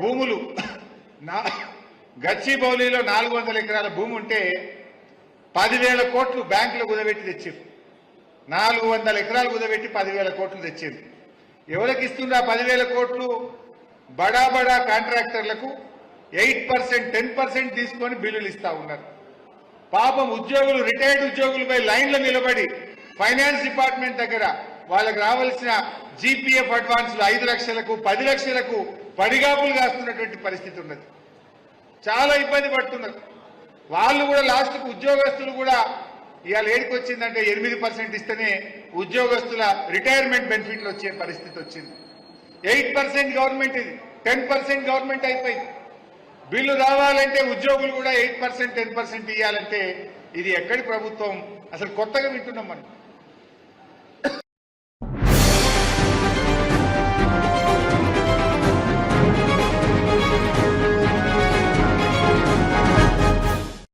భూములు గచ్చిబౌలిలో 400 ఎకరాల భూమి ఉంటే 10,000 కోట్లు బ్యాంకులో కుదబెట్టి తెచ్చారు. 400 ఎకరాలు కుదబెట్టి 10,000 కోట్లు తెచ్చారు. ఎవరికి ఇస్తుండ్రు ఆ 10,000 కోట్లు? బడా బడా కాంట్రాక్టర్లకు 8%, 10% తీసుకొని బిల్లులు ఇస్తా ఉన్నారు. పాపం ఉద్యోగులు, రిటైర్డ్ ఉద్యోగులపై లైన్లో నిలబడి ఫైనాన్స్ డిపార్ట్మెంట్ దగ్గర వాళ్ళకి రావాల్సిన జీపీఎఫ్ అడ్వాన్సులు 5 లక్షలకు 10 లక్షలకు పడిగాపులు కాస్తున్నటువంటి పరిస్థితి ఉన్నది. చాలా ఇబ్బంది పడుతున్నారు వాళ్ళు కూడా. లాస్ట్కు ఉద్యోగస్తులు కూడా ఇవాళ ఏడికి వచ్చిందంటే 8% ఇస్తేనే ఉద్యోగస్తుల రిటైర్మెంట్ బెనిఫిట్లు వచ్చే పరిస్థితి వచ్చింది. 8% గవర్నమెంట్, ఇది 10% గవర్నమెంట్ అయిపోయింది. బిల్లు రావాలంటే ఉద్యోగులు కూడా 8%, 10% ఇవ్వాలంటే ఇది ఎక్కడి ప్రభుత్వం? అసలు కొత్తగా వింటున్నాం మనం.